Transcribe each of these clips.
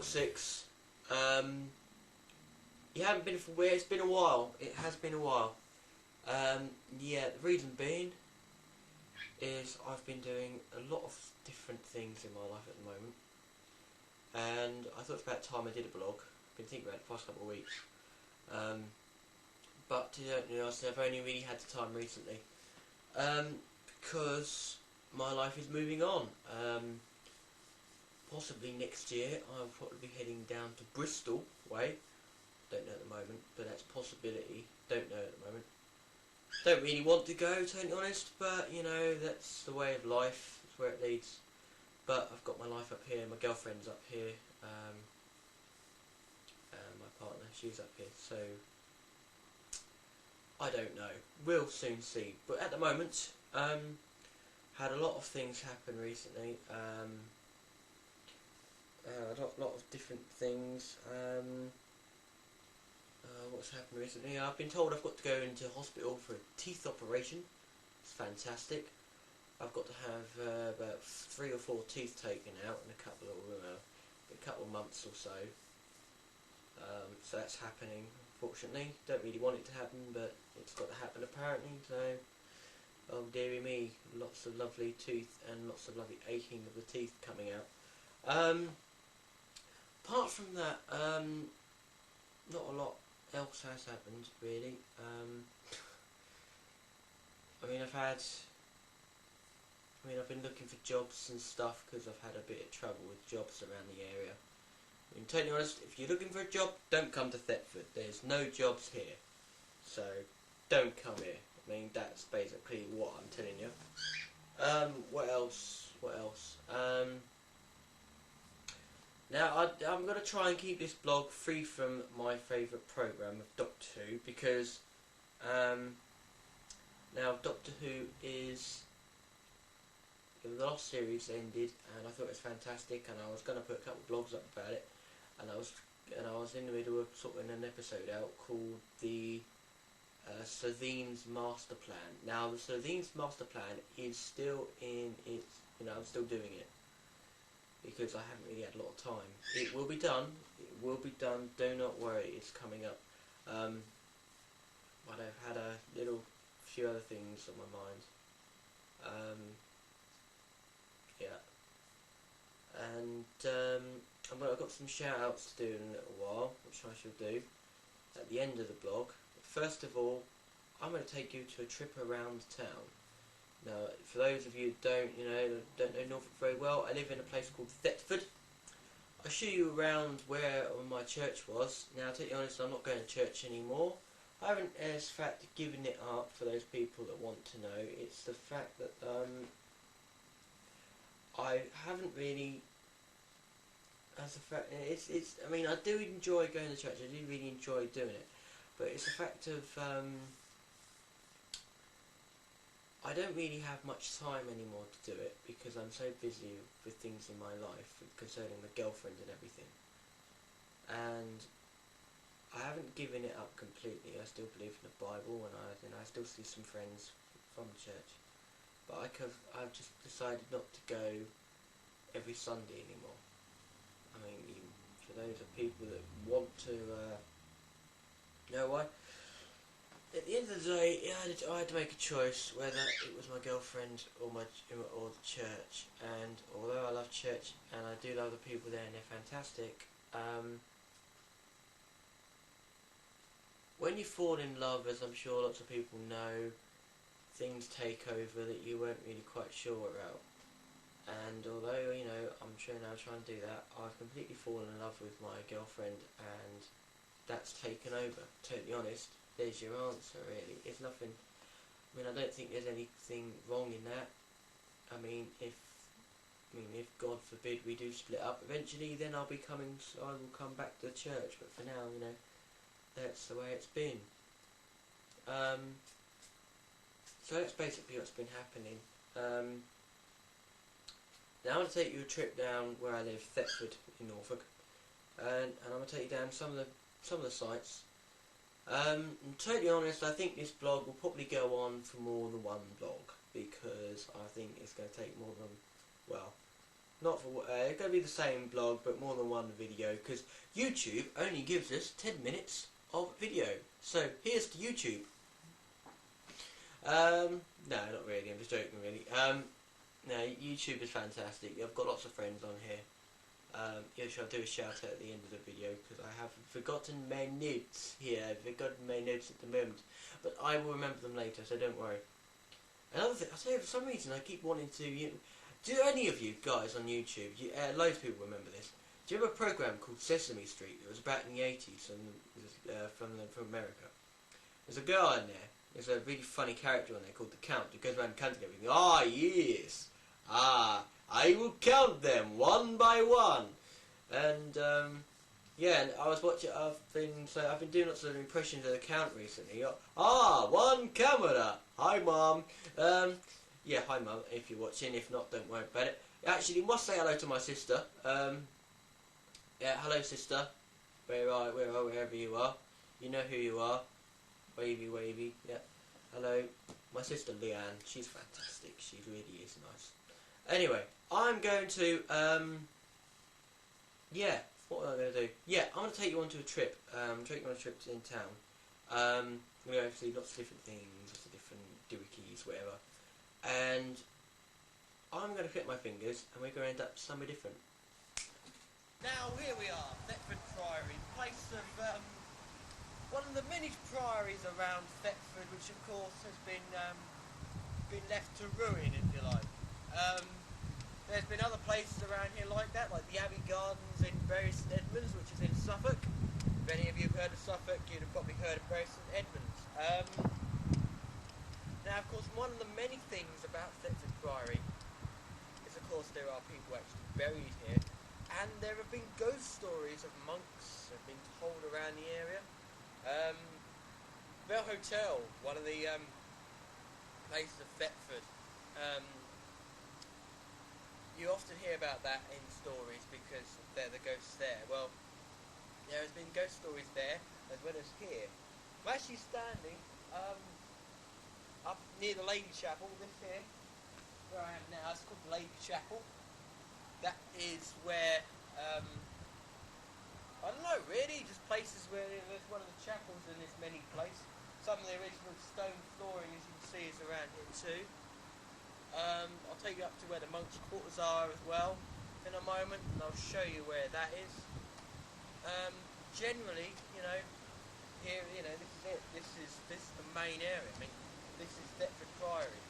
6. You haven't been for where? It's been a while. It has been a while. Yeah, the reason being is I've been doing a lot of different things in my life at the moment, and I thought it's about time I did a blog. I've been thinking about it the past couple of weeks, but to be honest, I've only really had the time recently, because my life is moving on. Possibly next year I'll probably be heading down to Bristol way. Don't know at the moment, but that's a possibility. Don't know at the moment. Don't really want to go, to be honest, but you know, that's the way of life. That's where it leads. But I've got my life up here, my girlfriend's up here, and my partner, she's up here, so I don't know. We'll soon see. But at the moment, had a lot of things happen recently. A lot of different things. What's happened recently? I've been told I've got to go into hospital for a teeth operation. It's fantastic. I've got to have about 3 or 4 teeth taken out in a couple of months or so. So that's happening. Unfortunately, don't really want it to happen, but it's got to happen apparently. So, oh dearie me, lots of lovely teeth and lots of lovely aching of the teeth coming out. Apart from that, not a lot else has happened really. I've been looking for jobs and stuff because I've had a bit of trouble with jobs around the area. I mean, totally honest, if you're looking for a job, don't come to Thetford. There's no jobs here, so don't come here. I mean, that's basically what I'm telling you. What else? Now, I'm going to try and keep this blog free from my favourite programme of Doctor Who, because now Doctor Who is, the last series ended and I thought it was fantastic, and I was going to put a couple of blogs up about it, and I was in the middle of sorting an episode out called the Sothine's Master Plan. Now, the Sothine's Master Plan is still in its, I'm still doing it, because I haven't really had a lot of time. It will be done. It will be done. Do not worry. It's coming up. But I've had a few other things on my mind. Yeah. And I've got some shout outs to do in a little while, which I shall do at the end of the blog. First of all, I'm going to take you to a trip around town. Now, for those of you who don't know Norfolk very well, I live in a place called Thetford. I'll show you around where my church was. Now, to be honest, I'm not going to church anymore. I haven't, as fact, given it up for those people that want to know. It's the fact that I haven't really, as a fact, I mean, I do enjoy going to church. I do really enjoy doing it, but it's a fact of I don't really have much time anymore to do it, because I'm so busy with things in my life concerning my girlfriend and everything. And I haven't given it up completely. I still believe in the Bible, and I still see some friends from church. But I've just decided not to go every Sunday anymore. I mean, for those of people that want to know why. At the end of the day, I had to make a choice whether it was my girlfriend or the church. And although I love church and I do love the people there and they're fantastic, when you fall in love, as I'm sure lots of people know, things take over that you weren't really quite sure about. And although I'm sure now trying to do that, I've completely fallen in love with my girlfriend, and that's taken over. Totally honest. There's your answer, really. It's nothing. I mean, I don't think there's anything wrong in that. I mean, if God forbid we do split up eventually, then I will come back to the church. But for now, that's the way it's been. So that's basically what's been happening. Now I'm going to take you a trip down where I live, Thetford in Norfolk, and I'm going to take you down some of the sites. Totally honest, I think this blog will probably go on for more than one blog, because I think it's going to take more than, well, Not for it's going to be the same blog, but more than one video, because YouTube only gives us 10 minutes of video. So here's to YouTube. No, not really. I'm just joking, really. No, YouTube is fantastic. I've got lots of friends on here. Yeah, I'll do a shout out at the end of the video, because I have forgotten my notes here. I've forgotten my notes at the moment, but I will remember them later, so don't worry. Another thing, I'll tell you, for some reason I keep wanting to. Do any of you guys on YouTube? Loads of people remember this. Do you remember a program called Sesame Street? It was back in the 80s, and from America. There's a girl in there. There's a really funny character on there called the Count, who goes around counting everything. Ah, yes. I will count them one by one. And yeah, and I was watching. I've been doing lots of impressions of the Count recently. One camera. Hi, Mum. Yeah, hi, Mum. If you're watching, if not, don't worry about it. Actually, must say hello to my sister. Yeah, hello, sister. Wherever you are, you know who you are. Wavy, wavy. Yeah. Hello, my sister Leanne. She's fantastic. She really is nice. Anyway, I'm going to, yeah, what am I going to do? Yeah, I'm going to take you on to a trip, take you on a trip in town. I'm going to go see lots of different things, lots of different doohickeys, whatever. And I'm going to clip my fingers, and we're going to end up somewhere different. Now, here we are, Thetford Priory, place of, one of the many priories around Thetford, which of course has been left to ruin, if you like. There's been other places around here like that, like the Abbey Gardens in Bury St Edmunds, which is in Suffolk. If any of you have heard of Suffolk, you'd have probably heard of Bury St Edmunds. Now, of course, one of the many things about Thetford Priory is, of course, there are people actually buried here, and there have been ghost stories of monks that have been told around the area. Bell Hotel, one of the places of Thetford. You often hear about that in stories because they're the ghosts there. Well, there has been ghost stories there as well as here. I'm actually standing up near the Lady Chapel. This here, where I am now, it's called the Lady Chapel. That is where I don't know, really, just places where there's one of the chapels in this many place. Some of the original stone flooring, as you can see, is around here too. I'll take you up to where the monks' quarters are as well in a moment, and I'll show you where that is. Generally, you know, here, you know, this is it. This is the main area. I mean, this is Thetford Priory.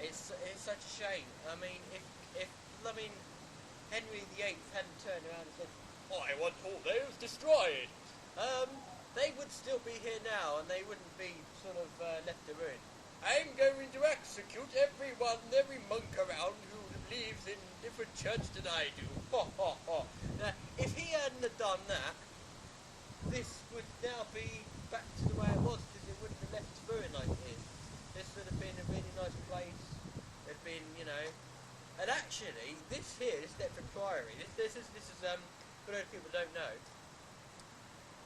It's such a shame. I mean, if Henry VIII hadn't turned around and said, "I want all those destroyed," they would still be here now, and they wouldn't be sort of left to ruin. I'm going to execute every monk around who believes in different church than I do. Ha ha ha. Now, if he hadn't have done that, this would now be back to the way it was, because it wouldn't have left to ruin like it is. This would have been a really nice place. There'd been, you know, and actually, this here is Thetford Priory. This is for those people who don't know.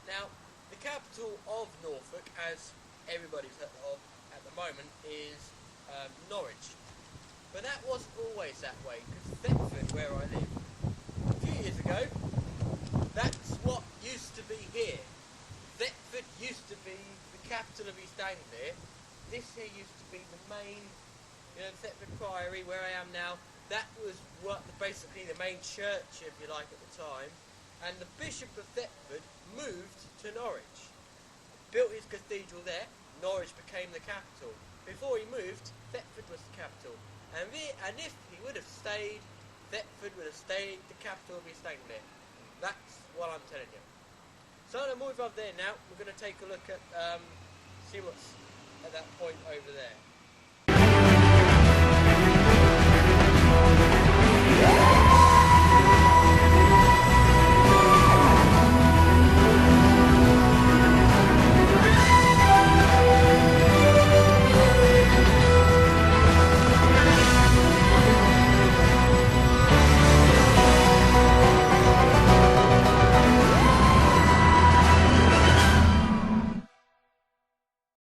Now, the capital of Norfolk, as everybody's heard of at the moment, is Norwich. But that wasn't always that way, because Thetford, where I live, a few years ago, that's what used to be here. Thetford used to be the capital of East Anglia. This here used to be the main, you know, Thetford Priory, where I am now. That was basically the main church, if you like, at the time. And the Bishop of Thetford moved to Norwich, built his cathedral there. Norwich became the capital. Before he moved, Thetford was the capital. And if he would have stayed, Thetford would have stayed the capital of East Anglia. That's what I'm telling you. So I'm going to move up there now. We're going to take a look at, see what's at that point over there.